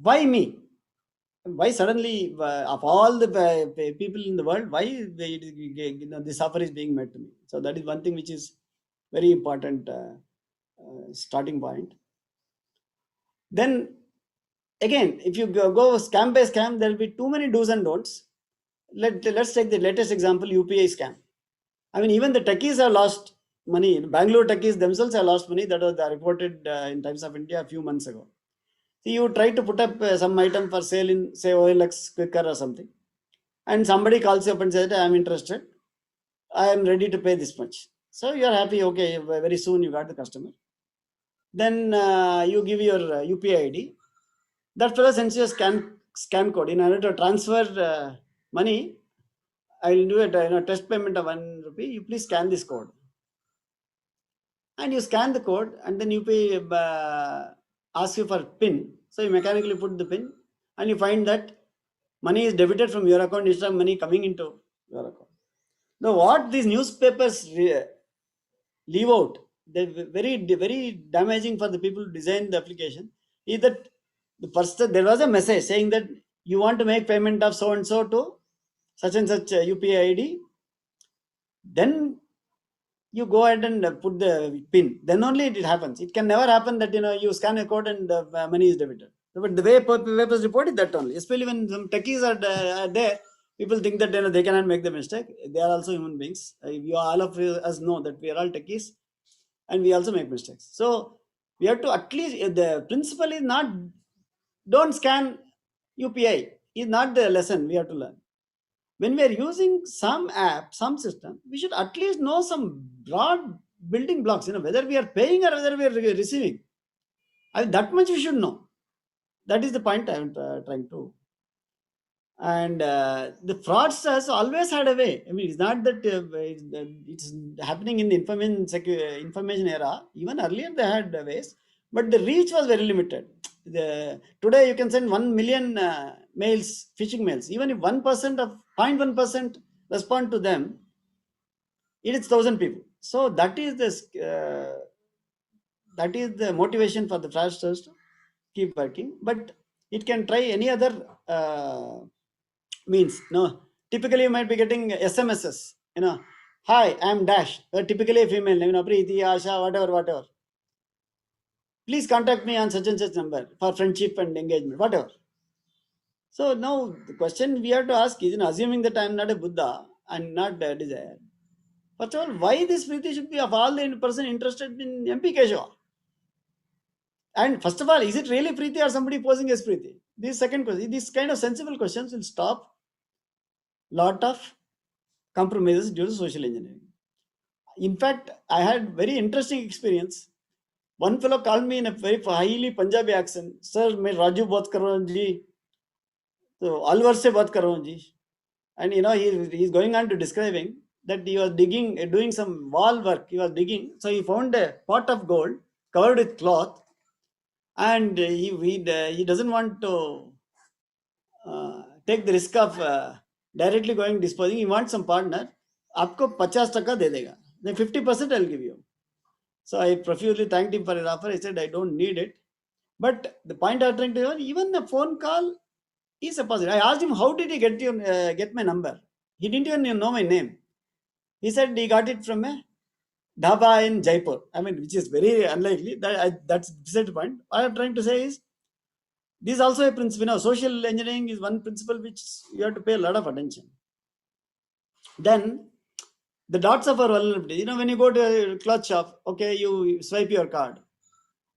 why me? Why suddenly, of all the people in the world, why this offer is being made to me? So that is one thing which is very important starting point. Then again, if you go scam by scam, there will be too many do's and don'ts. Let's take the latest example, UPI scam. I mean, even the techies have lost money. Bangalore techies themselves have lost money. That was reported in Times of India a few months ago. See, you try to put up some item for sale in, say, OLX Quicker or something, and somebody calls you up and says, I am interested. I am ready to pay this much. So you are happy. Okay, very soon you got the customer. Then you give your UPI ID. That fellow sends you a scan code. In order to transfer money, I will do a test payment of 1 rupee. You please scan this code. And you scan the code, and then UPI asks you for PIN. So you mechanically put the PIN, and you find that money is debited from your account instead of money coming into your account. Now, what these newspapers leave out, they're very damaging for the people who design the application, is that the person, there was a message saying that you want to make payment of so and so to such and such UPI ID, then you go ahead and put the PIN. Then only it happens. It can never happen that you scan a code and the money is debited. But the way papers report is that only. Especially when some techies are there, people think that they cannot make the mistake. They are also human beings. All of us know that we are all techies, and we also make mistakes. So we have to at least, the principle is not, don't scan UPI is not the lesson we have to learn. When we are using some app, some system, we should at least know some broad building blocks, whether we are paying or whether we are receiving. That much we should know. That is the point I am trying to. And the fraudsters always had a way. I mean, it's not that it's happening in the information era. Even earlier they had ways, but the reach was very limited. Today you can send 1 million mails, phishing mails. Even if 1% of 0.1% respond to them, it is 1,000 people. So that is the motivation for the fraudsters to keep working. But it can try any other means. Typically you might be getting SMSs. Hi, I am Dash. Typically a female name. Preeti, Asha, whatever. Please contact me on such and such number for friendship and engagement, whatever. So now the question we have to ask is, assuming that I am not a Buddha and not a desire, first of all, why this Preeti should be of all the person interested in MP Keshava? And first of all, is it really Preeti or somebody posing as Preeti? This second question, these kind of sensible questions will stop lot of compromises due to social engineering. In fact, I had very interesting experience. One fellow called me in a very highly Punjabi accent. Sir, मैं राजू बात कर रहा हूँ जी. तो अलवर से बात कर रहा हूँ जी. And he's going on to describing that he was doing some wall work. He was digging. So he found a pot of gold covered with cloth, and he doesn't want to take the risk of directly going disposing. He wants some partner. आपको 50% दे देगा. Then 50% I'll give you. So I profusely thanked him for his offer. He said, I don't need it. But the point I'm trying to, even a phone call is a positive. I asked him, how did he get my number? He didn't even know my name. He said he got it from a dhaba in Jaipur. I mean, which is very unlikely. That's the point. What I'm trying to say is, this is also a principle. Social engineering is one principle which you have to pay a lot of attention. Then, the dots of our vulnerability. When you go to a cloth shop, okay, you swipe your card.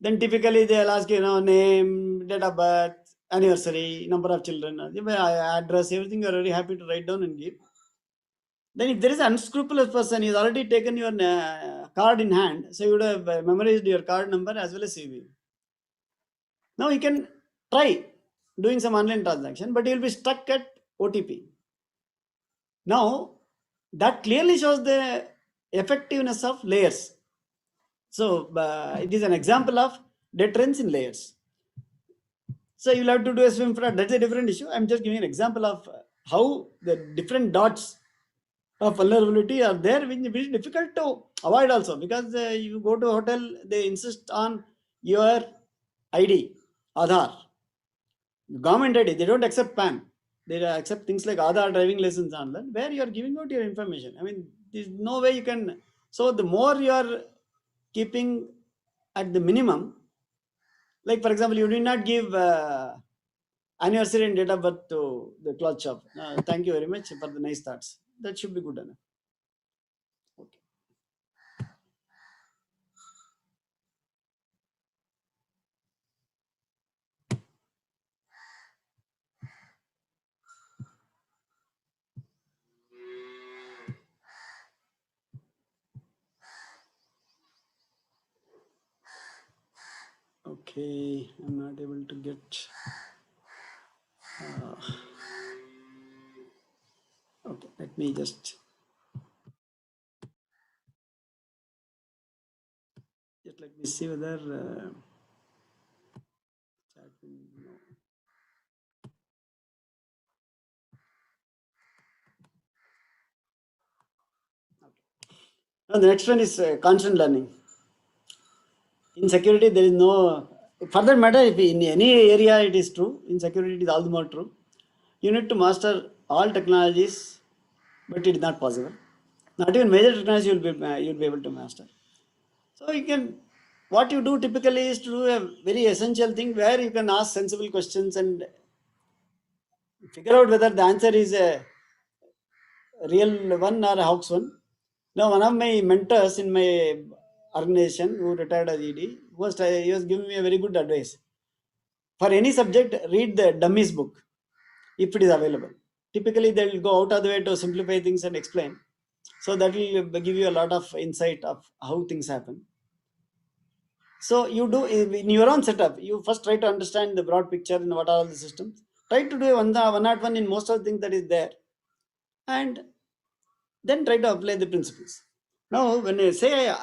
Then typically they'll ask you, name, date of birth, anniversary, number of children, address, everything you're very happy to write down and give. Then if there is an unscrupulous person, he's already taken your card in hand, so you would have memorized your card number as well as CV. Now you can try doing some online transaction, but you'll be stuck at OTP. Now, that clearly shows the effectiveness of layers. So it is an example of deterrence in layers. So you'll have to do a swim fraud. That's a different issue. I'm just giving an example of how the different dots of vulnerability are there, which is difficult to avoid also, because you go to a hotel, they insist on your ID, Aadhaar, government ID. They don't accept PAN. They accept things like Aadhaar, driving license, and that, where you are giving out your information. I mean, there's no way you can. So the more you are keeping at the minimum, like for example, you did not give anniversary and date of birth to the cloth shop. Thank you very much for the nice thoughts. That should be good enough. Okay. Okay, I'm not able to get. Okay, let me just let me see whether chat will, no. Okay. Now the next one is constant learning. In security, there is no further matter. If in any area it is true, in security it is all the more true. You need to master all technologies, but it is not possible. Not even major technology you'll be able to master. So you can, what you do typically is to do a very essential thing where you can ask sensible questions and figure out whether the answer is a real one or a hoax one. Now, one of my mentors in my organization who retired as ED he was giving me a very good advice. For any subject, read the dummies book if it is available. Typically, they will go out of the way to simplify things and explain. So that will give you a lot of insight of how things happen. So you do in your own setup, you first try to understand the broad picture and what are all the systems. Try to do one in most of the things that is there, and then try to apply the principles. Now, when I say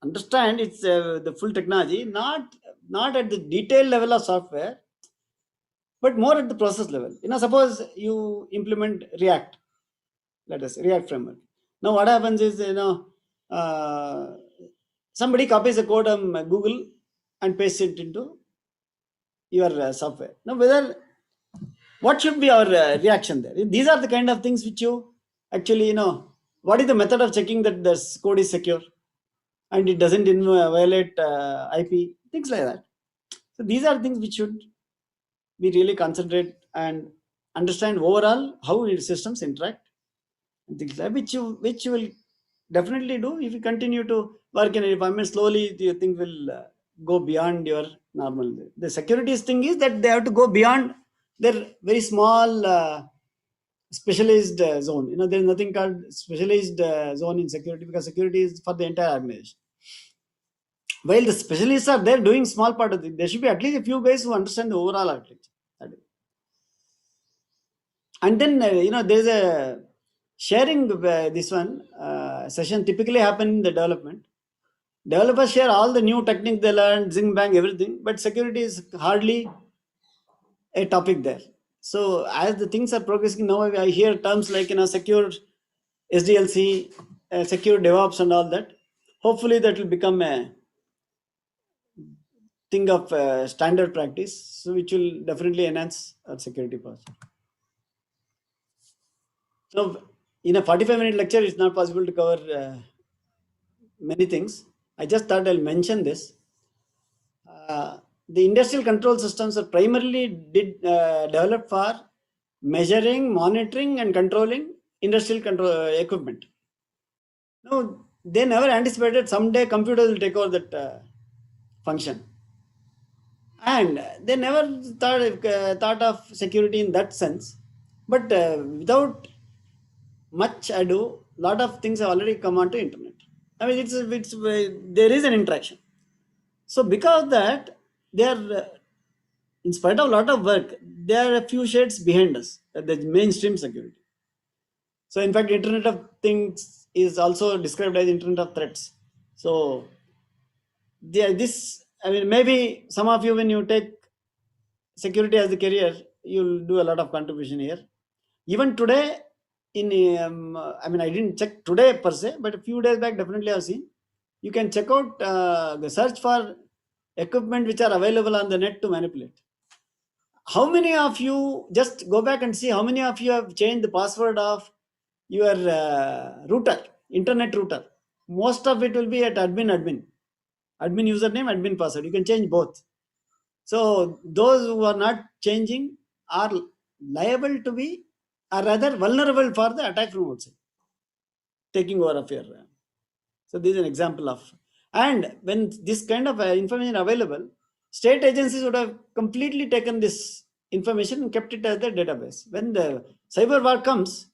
understand, it's the full technology, not at the detailed level of software, but more at the process level. Suppose you implement React, let us say React framework. Now, what happens is, somebody copies a code on Google and pastes it into your software. Now, what should be our reaction there? These are the kind of things which you actually, what is the method of checking that this code is secure and it doesn't violate IP, things like that. So these are things which should be really concentrate and understand overall how systems interact and things like which you will definitely do if you continue to work in a environment. Slowly, the thing will go beyond your normal. The securities thing is that they have to go beyond their very small specialized zone. There is nothing called specialized zone in security, because security is for the entire organization. While the specialists are there doing small part of it, there should be at least a few guys who understand the overall architecture. And then there's a sharing. This one session typically happen in the development. Developers share all the new techniques they learned, zing bang, everything, but security is hardly a topic there. So as the things are progressing now, I hear terms like secure SDLC, secure DevOps, and all that. Hopefully, that will become a thing of standard practice, so which will definitely enhance our security posture. So, in a 45-minute lecture, it's not possible to cover many things. I just thought I'll mention this. The industrial control systems are primarily developed for measuring, monitoring, and controlling industrial control equipment. No, they never anticipated someday computers will take over that function, and they never thought of security in that sense. But without much ado, lot of things have already come onto internet. I mean, it's there is an interaction. So because of that, they are, in spite of a lot of work, there are a few shades behind us. The mainstream security. So in fact, Internet of Things is also described as Internet of Threats. So maybe some of you, when you take security as a career, you'll do a lot of contribution here. Even today, I mean, I didn't check today per se, but a few days back, definitely I've seen. You can check out the search for equipment which are available on the net to manipulate. How many of you, just go back and see how many of you have changed the password of your router, internet router. Most of it will be at admin username, admin password. You can change both. So those who are not changing are liable to be, or rather vulnerable for the attack from outside, taking over of your. So this is an example of. And when this kind of information available, state agencies would have completely taken this information and kept it as the database. When the cyber war comes,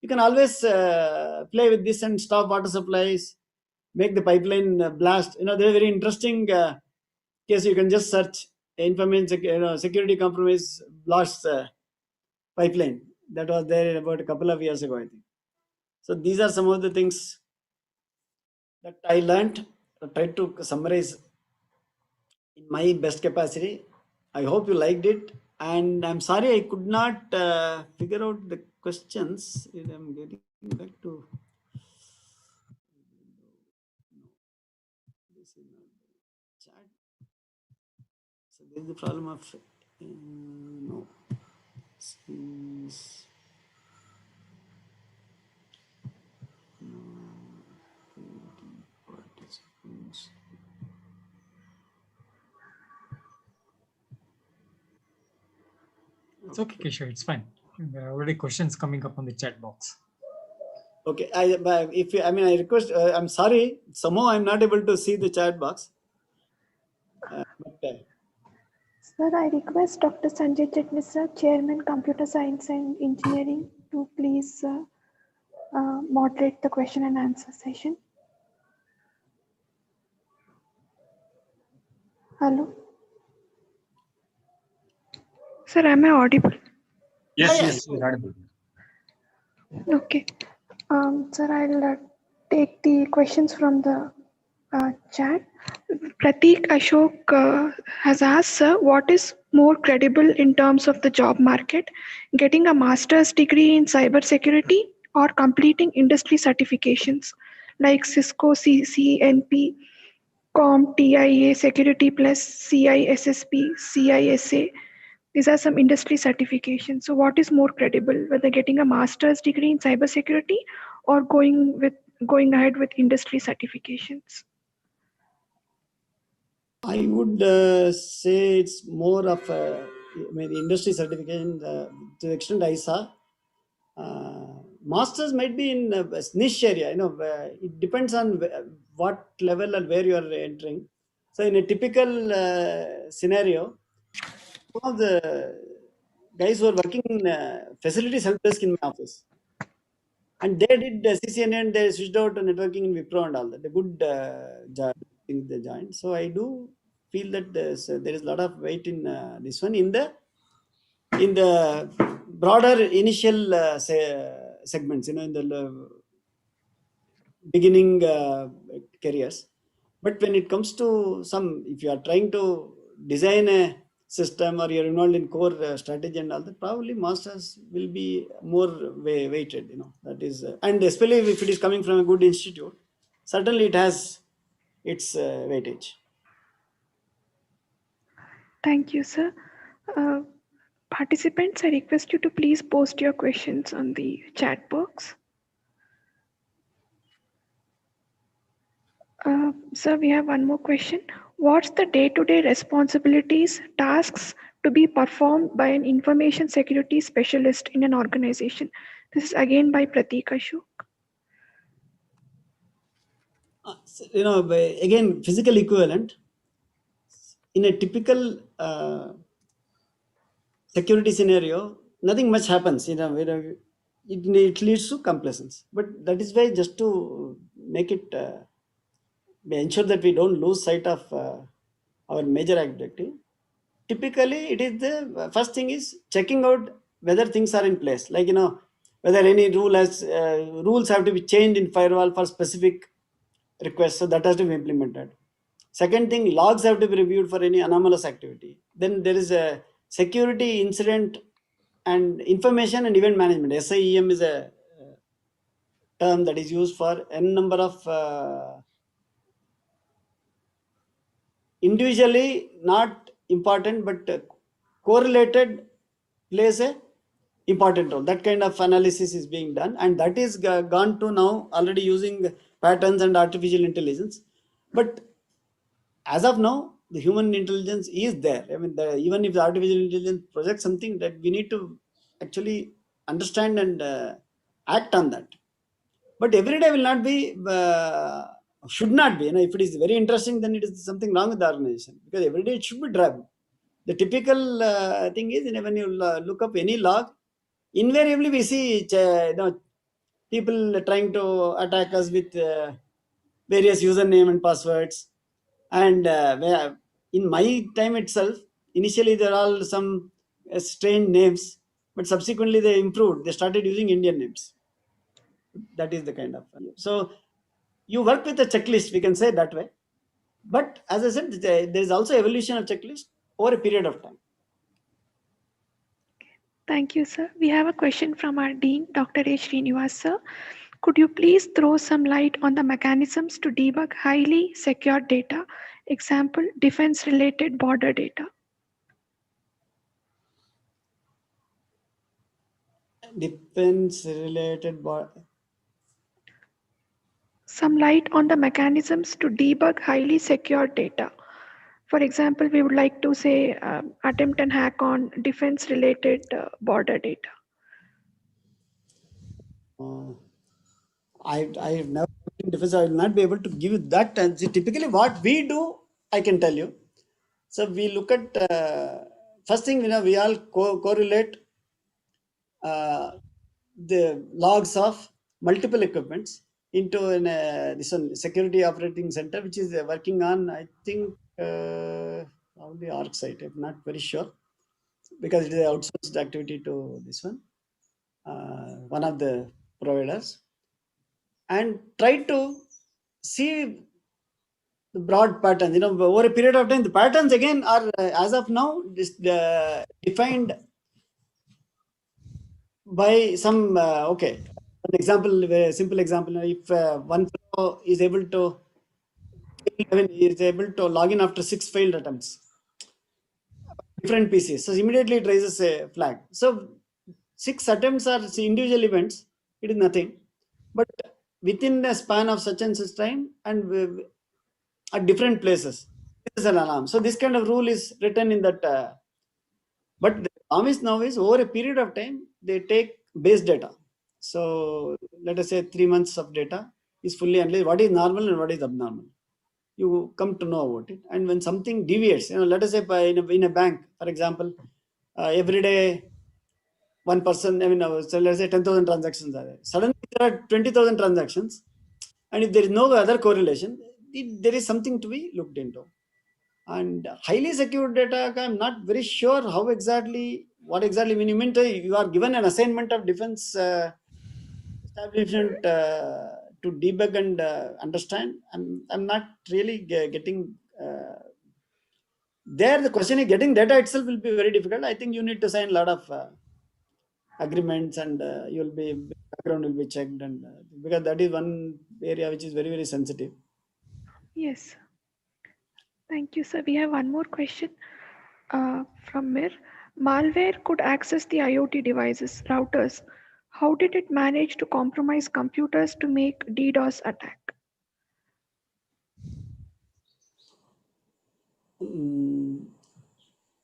you can always play with this and stop water supplies, make the pipeline blast. They're very interesting case. You can just search information security compromise blast pipeline. That was there about a couple of years ago, I think. So these are some of the things that I learned. I tried to summarize in my best capacity. I hope you liked it, and I'm sorry I could not figure out the questions. I'm getting back to this in the chat. So there is the problem of no. Since participants. It's okay, Kishore. It's fine. There are already questions coming up on the chat box. Okay, I request. I'm sorry. Somehow I'm not able to see the chat box. Sir, I request Dr. Sanjay Chetni, sir, Chairman, Computer Science and Engineering, to please moderate the question and answer session. Hello. Sir, am I audible? Yes, you're audible. Okay. Sir, I'll take the questions from the chat. Pratik Ashok has asked, sir, what is more credible in terms of the job market, getting a master's degree in cybersecurity or completing industry certifications like Cisco CCNP, CompTIA Security Plus, CISSP, CISA? These are some industry certifications. So what is more credible, whether getting a master's degree in cybersecurity or going ahead with industry certifications? I would say it's more of a industry certification to the extent I saw. Masters might be in a niche area. It depends on what level and where you are entering. So in a typical scenario, one of the guys who are working in facilities help desk in my office, and they did CCNA and they switched out to networking in Wipro and all that. A good job they joined. So I do feel that there is a lot of weight in this one in the broader initial segments. In the beginning careers. But when it comes to if you are trying to design a system or you're involved in core strategy and all that, probably masters will be more weighted. That is, and especially if it is coming from a good institute, certainly it has its weightage. Thank you, sir. Participants, I request you to please post your questions on the chat box. Sir, we have one more question. What's the day-to-day responsibilities, tasks to be performed by an information security specialist in an organization? This is again by Pratik Ashok. Again, physical equivalent. In a typical security scenario, nothing much happens. It leads to complacence. But that is why, just to make it ensure that we don't lose sight of our major objective, typically it is the first thing is checking out whether things are in place. Like, whether any rules have to be changed in firewall for specific requests. So that has to be implemented. Second thing, logs have to be reviewed for any anomalous activity. Then there is a security incident and information and event management. SIEM is a term that is used for n number of individually not important but correlated plays a important role. That kind of analysis is being done, and that is gone to now already using patterns and artificial intelligence. But as of now, the human intelligence is there. I mean, even if the artificial intelligence projects something, that we need to actually understand and act on that. But every day will not be, should not be. You know, if it is very interesting, then it is something wrong with the organization, because every day it should be driven. The typical thing is, you know, when you look up any log, invariably we see people trying to attack us with various username and passwords. And in my time itself, initially there are all some strange names, but subsequently they improved. They started using Indian names. That is the kind of. So you work with a checklist, we can say that way. But as I said, there is also evolution of checklist over a period of time. Thank you, sir. We have a question from our Dean, Dr. A. Srinivas, sir. Could you please throw some light on the mechanisms to debug highly secure data? Example, defense-related border data. Defense-related some light on the mechanisms to debug highly secure data. For example, we would like to say attempt and hack on defense-related border data. I have never worked in defense. I will not be able to give you that. And typically, what we do, I can tell you. So we look at first thing, you know, we all correlate the logs of multiple equipments into this one security operating center, which is working on, I think, probably ArcSight. I'm not very sure, because it is an outsourced activity to this one of the providers, and try to see the broad patterns. You know, over a period of time, the patterns again are as of now defined by some okay. An example, a very simple example. If one fellow is able to log in after 6 failed attempts, different PCs, so immediately it raises a flag. So 6 attempts are individual events. It is nothing, but within the span of such and such time and at different places, this is an alarm. So this kind of rule is written in that. But the promise now is over a period of time, they take base data. So let us say 3 months of data is fully analyzed. What is normal and what is abnormal? You come to know about it. And when something deviates, you know, let us say in a bank, for example, every day one person, I mean, so let's say 10,000 transactions are there. Suddenly there are 20,000 transactions. And if there is no other correlation, there is something to be looked into. And highly secure data, I'm not very sure what exactly when you mean you are given an assignment of defense establishment to debug and understand. I'm not really getting there. The question is, getting data itself will be very difficult. I think you need to sign a lot of agreements, and background will be checked, and because that is one area which is very, very sensitive. Yes. Thank you, sir. We have one more question from Mir. Malware could access the IoT devices, routers. How did it manage to compromise computers to make DDoS attack?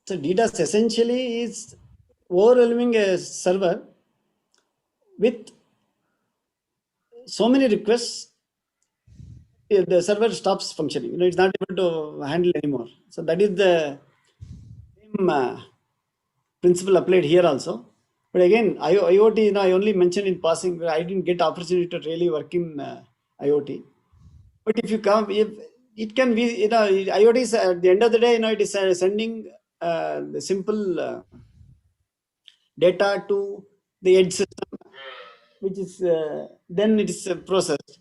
So DDoS essentially is overwhelming a server with so many requests. The server stops functioning. You know, it's not able to handle anymore. So that is the same principle applied here also. But again, IoT, you know, I only mentioned in passing. I didn't get opportunity to really work in IoT. But if you come, if it can be, you know, IoT is at the end of the day, you know, it is sending the simple data to the edge system, which is then it is processed.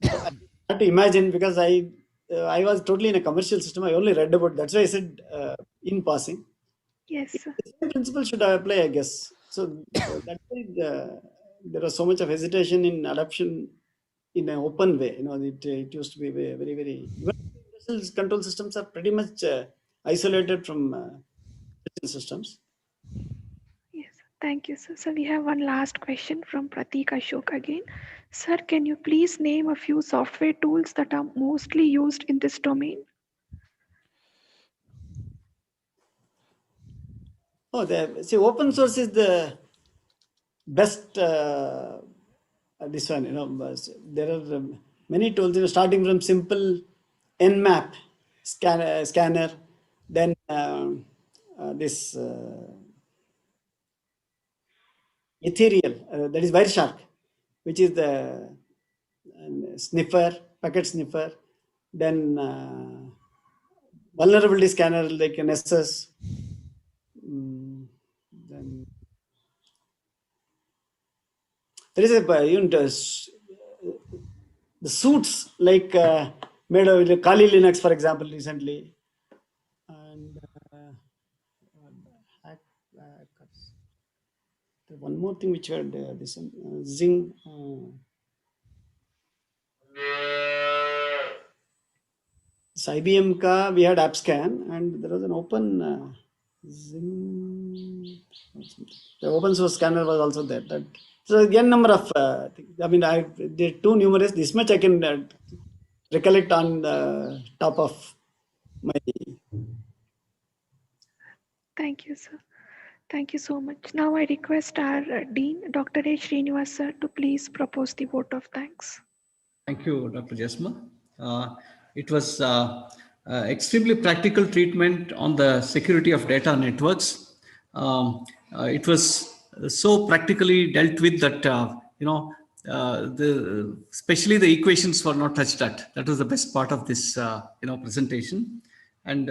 I have to imagine, because I was totally in a commercial system. I only read about. That's why I said in passing. Yes, sir. The same principle should apply, I guess. So that's why there was so much of hesitation in adoption in an open way. It used to be very even industrial control systems are pretty much isolated from systems. Yes, thank you, sir. So we have one last question from Pratik Ashok again. Sir, can you please name a few software tools that are mostly used in this domain? See, open source is the best. This one, there are many tools. Starting from simple Nmap scanner, then this Ethereal, that is Wireshark, which is the sniffer, packet sniffer, then vulnerability scanner like an SS. Then there is the suits like made of Kali Linux, for example, recently, and one more thing which we had this Zing. This IBM ka we had AppScan, and there was an open Zing. The open source scanner was also there. So again, number of they're too numerous. This much I can recollect on the top of my. Thank you, sir. Thank you so much. Now I request our Dean, Dr. A. Srinivas, sir, to please propose the vote of thanks. Thank you, Dr. Jasma. It was extremely practical treatment on the security of data networks. It was so practically dealt with that, especially the equations were not touched at. That was the best part of this, presentation. And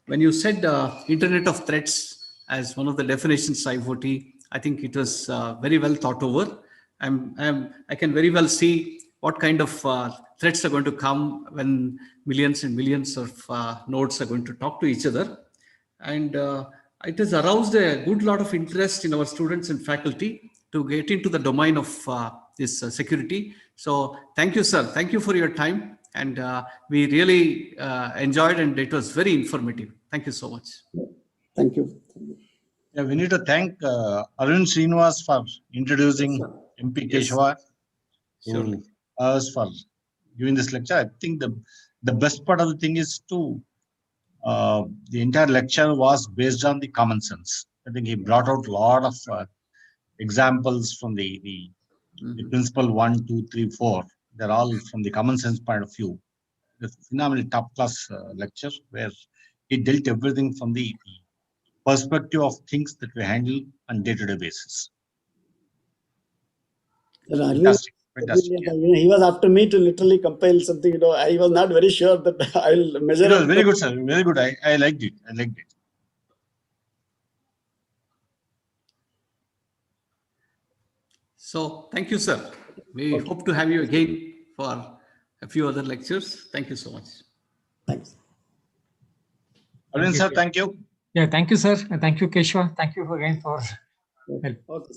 when you said Internet of Threats as one of the definitions IoT, I think it was very well thought over. I can very well see what kind of threats are going to come when millions and millions of nodes are going to talk to each other. And it has aroused a good lot of interest in our students and faculty to get into the domain of this security. So thank you, sir. Thank you for your time. And we really enjoyed, and it was very informative. Thank you so much. Thank you. Yeah, we need to thank Arun Srinivas for introducing MP Keshava. Surely. Us for giving this lecture. I think the best part of the thing is the entire lecture was based on the common sense. I think he brought out a lot of examples from the principle 1, 2, 3, 4. They're all from the common sense point of view. It's a phenomenal top class lecture where he dealt everything from the perspective of things that we handle on day-to-day basis. Fantastic. Yeah. He was after me to literally compile something. I was not very sure that I'll measure. It was very good, sir. Very good. I liked it. So thank you, sir. We hope to have you again for a few other lectures. Thank you so much. Thanks. Arvind sir, thank you. Yeah, thank you, sir. And thank you, Keshava. Thank you again for help. Okay.